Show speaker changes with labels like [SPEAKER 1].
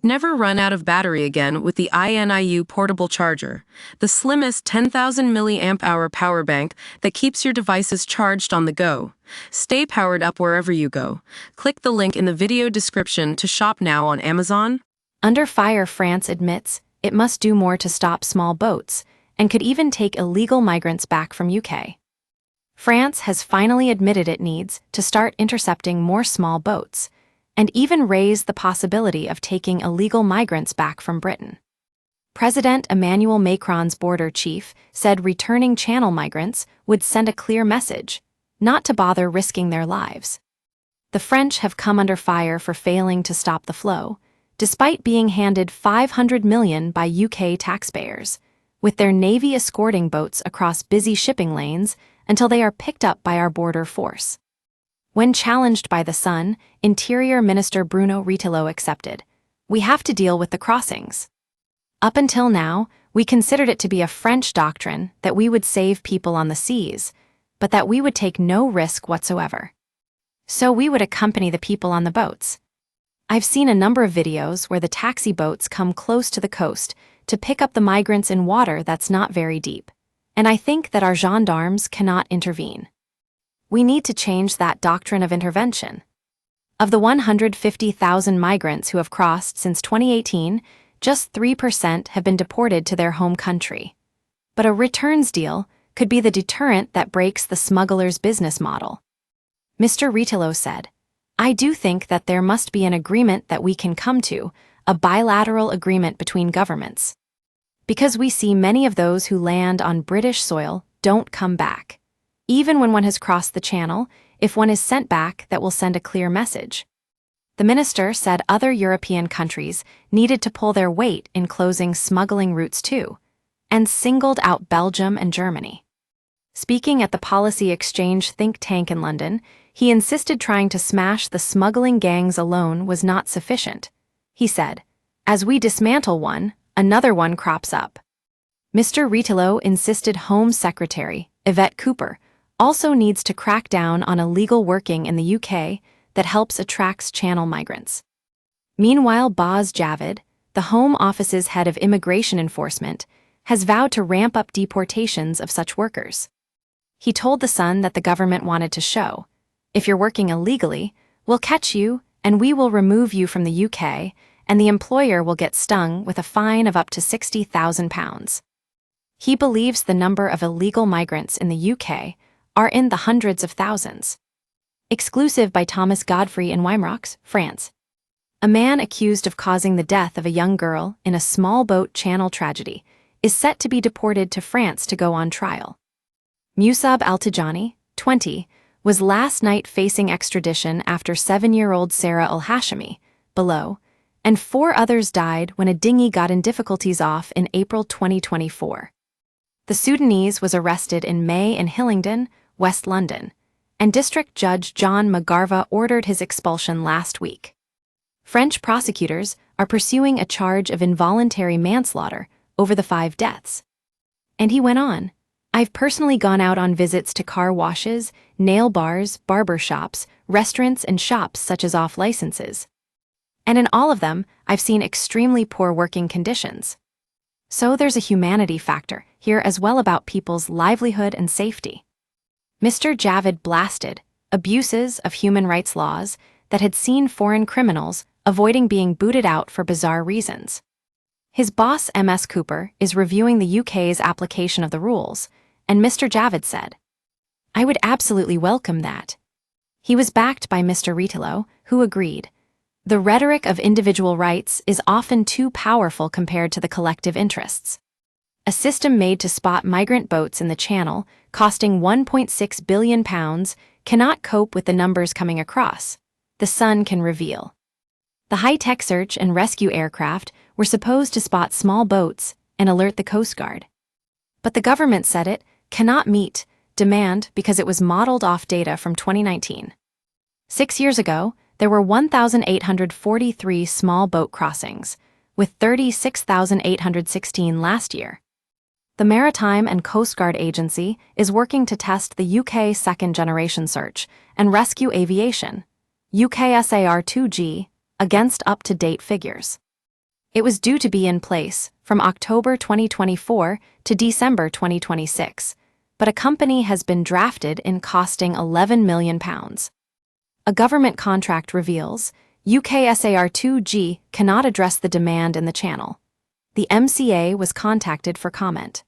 [SPEAKER 1] Never run out of battery again with the INIU portable charger, the slimmest 10,000 milliamp hour power bank that keeps your devices charged on the go. Stay powered up wherever you go. Click the link in the video description to shop now on Amazon.
[SPEAKER 2] Under fire, France admits it must do more to stop small boats and could even take illegal migrants back from UK. France has finally admitted it needs to start intercepting more small boats, and even raise the possibility of taking illegal migrants back from Britain. President Emmanuel Macron's border chief said returning Channel migrants would send a clear message, not to bother risking their lives. The French have come under fire for failing to stop the flow, despite being handed $500 million by UK taxpayers, with their navy escorting boats across busy shipping lanes until they are picked up by our border force. When challenged by The Sun, Interior Minister Bruno Retailleau accepted, "We have to deal with the crossings. Up until now, we considered it to be a French doctrine that we would save people on the seas, but that we would take no risk whatsoever. So we would accompany the people on the boats. I've seen a number of videos where the taxi boats come close to the coast to pick up the migrants in water that's not very deep, and I think that our gendarmes cannot intervene. We need to change that doctrine of intervention. Of the 150,000 migrants who have crossed since 2018, just 3% have been deported to their home country. But a returns deal could be the deterrent that breaks the smugglers' business model." Mr. Retailleau said, "I do think that there must be an agreement that we can come to, a bilateral agreement between governments. Because we see many of those who land on British soil don't come back. Even when one has crossed the Channel, if one is sent back, that will send a clear message." The minister said other European countries needed to pull their weight in closing smuggling routes too, and singled out Belgium and Germany. Speaking at the Policy Exchange think tank in London, he insisted trying to smash the smuggling gangs alone was not sufficient. He said, "As we dismantle one, another one crops up." Mr. Retailleau insisted Home Secretary Yvette Cooper also needs to crack down on illegal working in the UK that helps attract Channel migrants. Meanwhile, Boz Javid, the Home Office's head of immigration enforcement, has vowed to ramp up deportations of such workers. He told The Sun that the government wanted to show, "If you're working illegally, we'll catch you and we will remove you from the UK, and the employer will get stung with a fine of up to £60,000. He believes the number of illegal migrants in the UK are in the hundreds of thousands. Exclusive by Thomas Godfrey in Weimrox, France. A man accused of causing the death of a young girl in a small boat Channel tragedy is set to be deported to France to go on trial. Musab Al-Tijani, 20, was last night facing extradition after 7-year-old Sarah Al-Hashimi, below, and 4 others died when a dinghy got in difficulties off in April 2024. The Sudanese was arrested in May in Hillingdon, West London, and District Judge John McGarva ordered his expulsion last week. French prosecutors are pursuing a charge of involuntary manslaughter over the 5 deaths. And he went on, "I've personally gone out on visits to car washes, nail bars, barber shops, restaurants, and shops such as off licenses. And in all of them, I've seen extremely poor working conditions. So there's a humanity factor here as well about people's livelihood and safety." Mr. Javid blasted abuses of human rights laws that had seen foreign criminals avoiding being booted out for bizarre reasons. His boss, MS Cooper, is reviewing the UK's application of the rules, and Mr. Javid said, "I would absolutely welcome that." He was backed by Mr. Retailleau, who agreed, "The rhetoric of individual rights is often too powerful compared to the collective interests. A system made to spot migrant boats in the Channel, costing £1.6 billion, cannot cope with the numbers coming across," The Sun can reveal. The high-tech search and rescue aircraft were supposed to spot small boats and alert the Coast Guard. But the government said it cannot meet demand because it was modeled off data from 2019. 6 years ago, there were 1,843 small boat crossings, with 36,816 last year. The Maritime and Coast Guard Agency is working to test the UK second-generation search and rescue aviation, UKSAR-2G, against up-to-date figures. It was due to be in place from October 2024 to December 2026, but a company has been drafted in costing £11 million. A government contract reveals UK SAR-2G cannot address the demand in the channel. The MCA was contacted for comment.